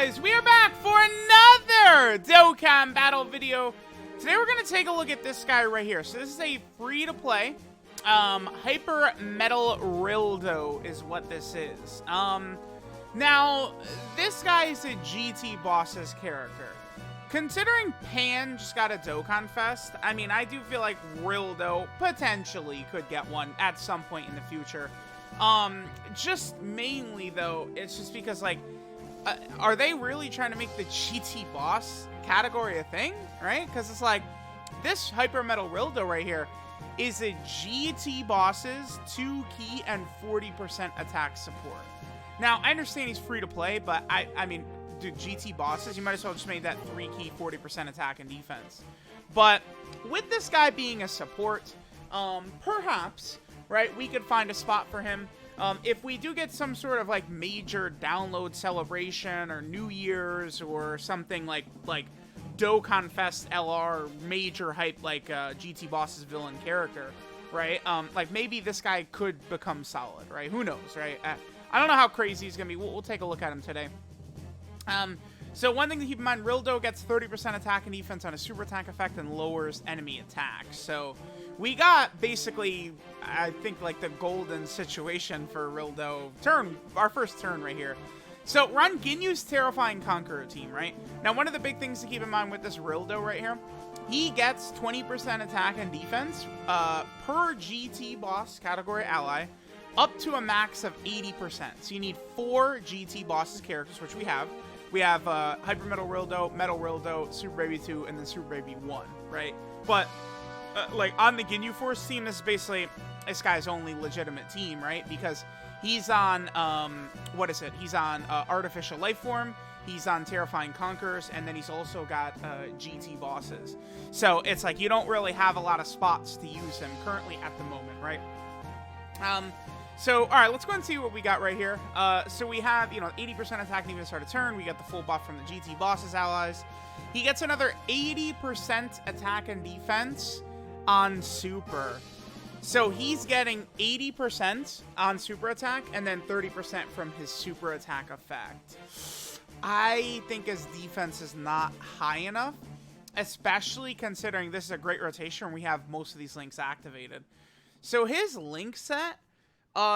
guys, we are back for another Dokkan battle video. Today we're going to take a look at this guy right here. So this is a free-to-play Hyper Metal RILLDO is what this is. Now, this guy is a GT Boss's character. Considering Pan just got a Dokkan Fest, I mean, I do feel like RILLDO potentially could get one at some point in the future. Just mainly, though, it's just because, like, are they really trying to make the GT Boss category a thing, right? Because it's like, this Hyper Metal RILLDO right here is a GT Boss's 2 key and 40% attack support. Now, I understand he's free to play, but I mean, dude, GT Bosses, you might as well just make that 3 key, 40% attack and defense. But with this guy being a support, perhaps, right, we could find a spot for him. If we do get some sort of like major download celebration or New Year's or something like Dokkan Fest LR major hype like GT Boss's villain character, right? Like maybe this guy could become solid, right? Who knows, right? I don't know how crazy he's gonna be. We'll take a look at him today. So one thing to keep in mind, RILLDO gets 30% attack and defense on a super attack effect and lowers enemy attacks. So we got basically, I think, like the golden situation for RILLDO turn, our first turn right here. So we're on Ginyu's Terrifying Conqueror team, right? Now, one of the big things to keep in mind with this RILLDO right here, he gets 20% attack and defense per GT boss category ally, up to a max of 80%. So you need 4 GT Bosses characters, which we have. We have Hyper Metal RILLDO, Super Baby 2, and then Super Baby 1, right? But, like, on the Ginyu Force team, this is basically this guy's only legitimate team, right? Because he's on, what is it? He's on Artificial Lifeform, he's on Terrifying Conquerors, and then he's also got GT Bosses. So it's like you don't really have a lot of spots to use him currently at the moment, right? So, all right, let's go and see what we got right here. So we have, you know, 80% attack and even start a turn. We got the full buff from the GT Bosses allies. He gets another 80% attack and defense on Super. So he's getting 80% on Super attack and then 30% from his Super attack effect. I think his defense is not high enough, especially considering this is a great rotation where we have most of these links activated. So his link set,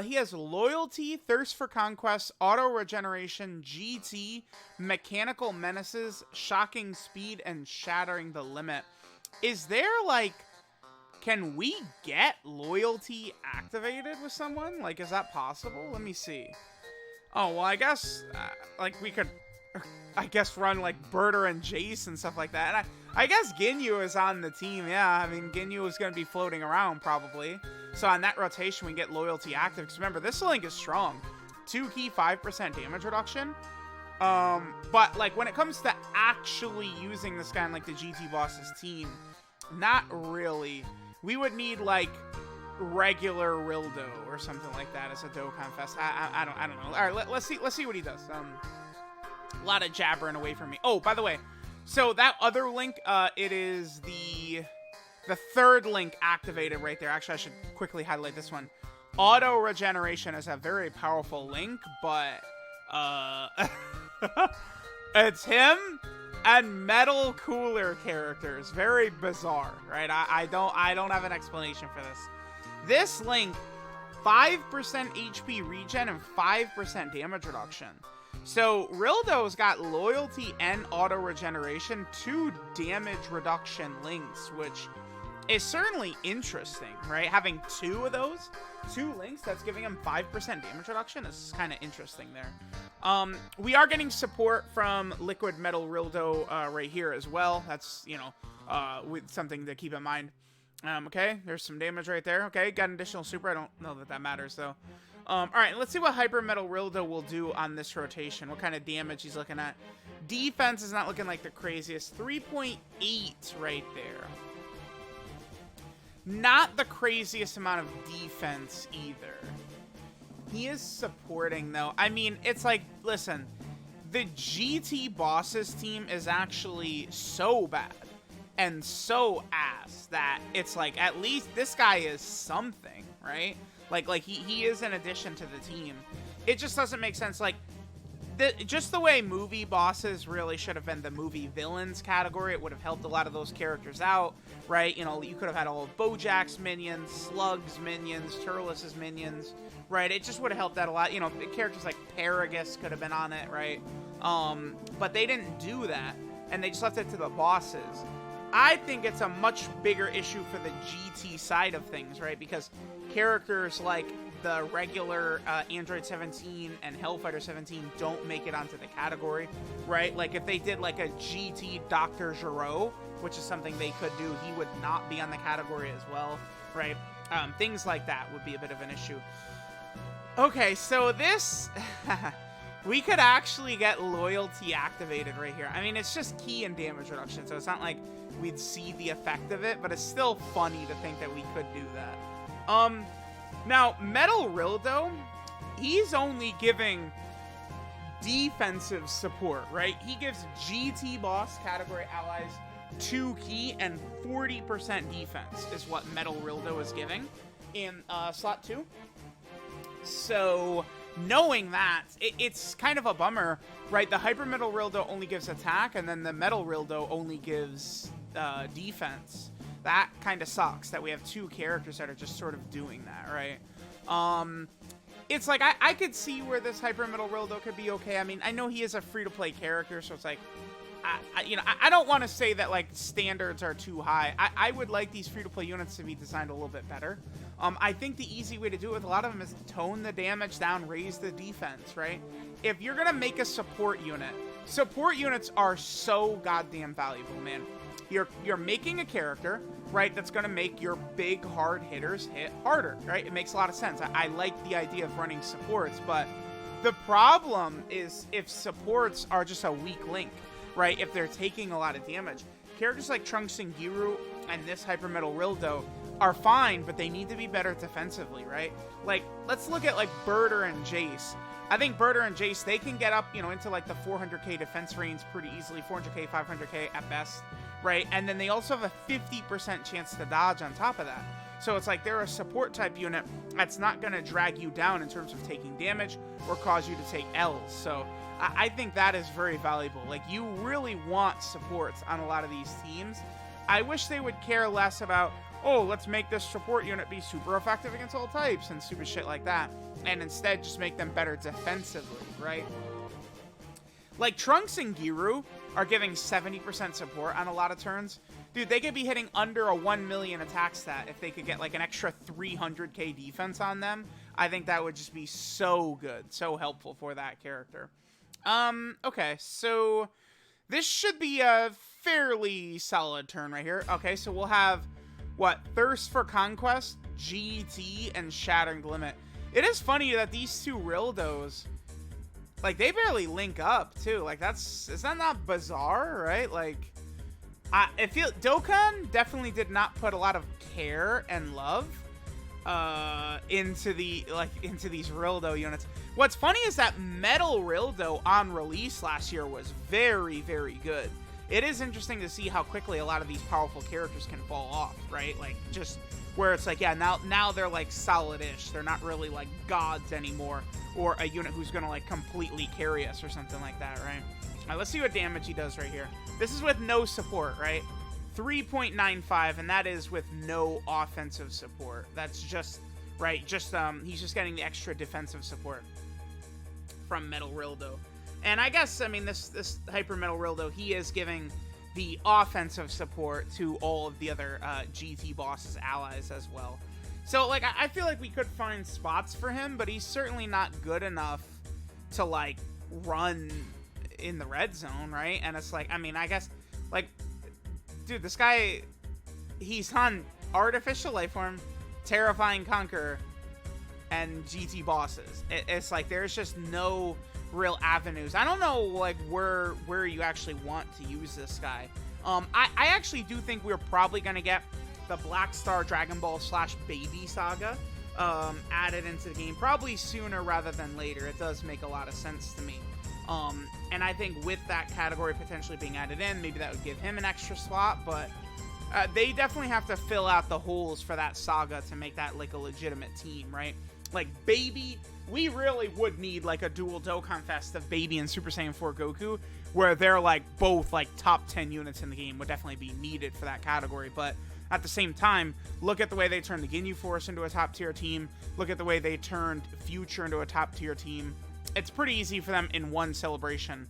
he has Loyalty, Thirst for Conquest, Auto Regeneration, GT, Mechanical Menaces, Shocking Speed, and Shattering the Limit. Is there, like, can we get Loyalty activated with someone? Like, is that possible? Let me see. Oh, well, I guess, like, we could, I guess, run, like, Berter and Jace and stuff like that. And I guess Ginyu is on the team, yeah. I mean, Ginyu is going to be floating around, probably. So on that rotation, we get Loyalty active. Because remember, this link is strong. 2 key, 5% damage reduction. But, like, when it comes to actually using this guy in, like, the GT Boss's team, not really. We would need, like, regular RILLDO or something like that as a Dokkan Fest. I don't know. All right, let's see what he does. A lot of jabbering away from me. Oh, by the way, so that other link, it is the third link activated right there. Actually, I should quickly highlight this one. Auto Regeneration is a very powerful link, but it's him and Metal Cooler characters. Very bizarre, right? I don't have an explanation for this. This link, 5% HP regen and 5% damage reduction. So RILLDO's got Loyalty and Auto Regeneration, 2 damage reduction links, which is certainly interesting, right? Having 2 of those, 2 links that's giving him 5% damage reduction is kind of interesting there. We are getting support from Liquid Metal RILLDO right here as well. That's, you know, with something to keep in mind. Okay, there's some damage right there. Okay, got an additional super. I don't know that matters, though. All right, let's see what Hyper Metal RILLDO will do on this rotation. What kind of damage he's looking at. Defense is not looking like the craziest. 3.8 right there. Not the craziest amount of defense either. He is supporting, though. I mean, it's like, listen, the GT Bosses team is actually so bad and so ass that it's like, at least this guy is something, right? Like he is an addition to the team. It just doesn't make sense. Like, just the way movie bosses really should have been the movie villains category, it would have helped a lot of those characters out, right? You know, you could have had all of Bojack's minions, Slug's minions, Turles' minions, right? It just would have helped out a lot. You know, characters like Paragus could have been on it, right? But they didn't do that, and they just left it to the bosses. I think it's a much bigger issue for the GT side of things, right? Because characters like the regular Android 17 and Hellfighter 17 don't make it onto the category, right? Like, if they did, like, a GT Dr. Gero, which is something they could do, he would not be on the category as well, right? Things like that would be a bit of an issue. Okay, so this... we could actually get loyalty activated right here. I mean, it's just key and damage reduction, so it's not like we'd see the effect of it, but it's still funny to think that we could do that. Now, Metal Rildo, he's only giving defensive support, right? He gives GT boss category allies 2 key and 40% defense is what Metal Rildo is giving in slot 2. So, knowing that, it's kind of a bummer, right? The Hyper Metal Rildo only gives attack, and then the Metal Rildo only gives defense. That kind of sucks that we have 2 characters that are just sort of doing that, right? It's like, I could see where this Hyper Metal Rildo could be okay. I mean, I know he is a free-to-play character, so it's like, I don't want to say that, like, standards are too high. I would like these free-to-play units to be designed a little bit better. I think the easy way to do it with a lot of them is tone the damage down, raise the defense, right? If you're going to make a support units are so goddamn valuable, man. You're making a character, right, that's going to make your big, hard hitters hit harder, right? It makes a lot of sense. I like the idea of running supports, but the problem is if supports are just a weak link, right? If they're taking a lot of damage. Characters like Trunks and Giru and this Hyper Metal Rildo are fine, but they need to be better defensively, right? Like, let's look at, like, Birder and Jace. I think Birder and Jace, they can get up, you know, into, like, the 400k defense range pretty easily, 400k, 500k at best, right? And then they also have a 50% chance to dodge on top of that. So it's like they're a support type unit that's not going to drag you down in terms of taking damage or cause you to take L's. So I think that is very valuable. Like, you really want supports on a lot of these teams. I wish they would care less about, oh, let's make this support unit be super effective against all types and stupid shit like that, and instead just make them better defensively, right? Like, Trunks and Giru are giving 70% support on a lot of turns. Dude, they could be hitting under a 1 million attack stat if they could get, like, an extra 300k defense on them. I think that would just be so good, so helpful for that character. Okay, so this should be a fairly solid turn right here. Okay, so we'll have, what, Thirst for Conquest, GT, and Shattered Limit. It is funny that these 2 Rildos, like, they barely link up, too. Like, is that not bizarre, right? Like, I feel Dokkan definitely did not put a lot of care and love into these Rildo units. What's funny is that Metal Rildo on release last year was very, very good. It is interesting to see how quickly a lot of these powerful characters can fall off, right? Like, just where it's like, yeah, now they're, like, solid-ish. They're not really, like, gods anymore, or a unit who's gonna, like, completely carry us or something like that, right? All right, let's see what damage he does right here. This is with no support, right? 3.95, and that is with no offensive support. That's just, right, he's just getting the extra defensive support from Metal Rildo. And I guess, I mean, this Hyper Metal Rildo, he is giving the offensive support to all of the other GT bosses' allies as well. So, like, I feel like we could find spots for him, but he's certainly not good enough to, like, run in the red zone, right? And it's like, I mean, I guess, like, dude, this guy, he's on Artificial Lifeform, Terrifying Conqueror, and GT bosses. It's like, there's just no real avenues. I don't know, like, where you actually want to use this guy. I actually do think we're probably going to get the Black Star Dragon Ball / Baby Saga added into the game, probably sooner rather than later. It does make a lot of sense to me. And I think with that category potentially being added in, maybe that would give him an extra slot, but they definitely have to fill out the holes for that saga to make that, like, a legitimate team, right? Like, Baby, we really would need, like, a dual Dokkan Fest of Baby and Super Saiyan 4 Goku, where they're, like, both, like, top 10 units in the game would definitely be needed for that category. But at the same time, look at the way they turned the Ginyu Force into a top-tier team. Look at the way they turned Future into a top-tier team. It's pretty easy for them in one celebration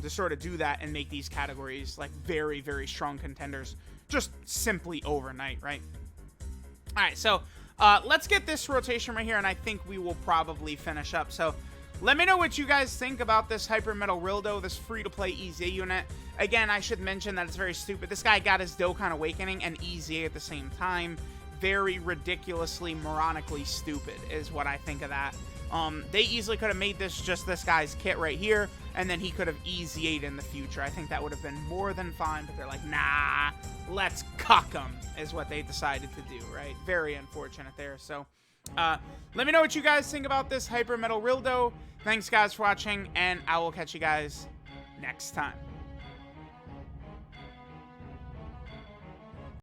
to sort of do that and make these categories, like, very, very strong contenders just simply overnight, right? All right, so let's get this rotation right here, and I think we will probably finish up. So let me know what you guys think about this Hyper Metal Rildo, this free-to-play EZA unit. Again, I should mention that it's very stupid. This guy got his Dokkan Awakening and EZA at the same time. Very ridiculously, moronically stupid is what I think of that. They easily could have made this just this guy's kit right here, and then he could have EZA'd in the future. I think that would have been more than fine, but they're like, nah, let's cuck him, is what they decided to do, right? Very unfortunate there. So, let me know what you guys think about this Hyper Metal Rildo. Thanks, guys, for watching, and I will catch you guys next time.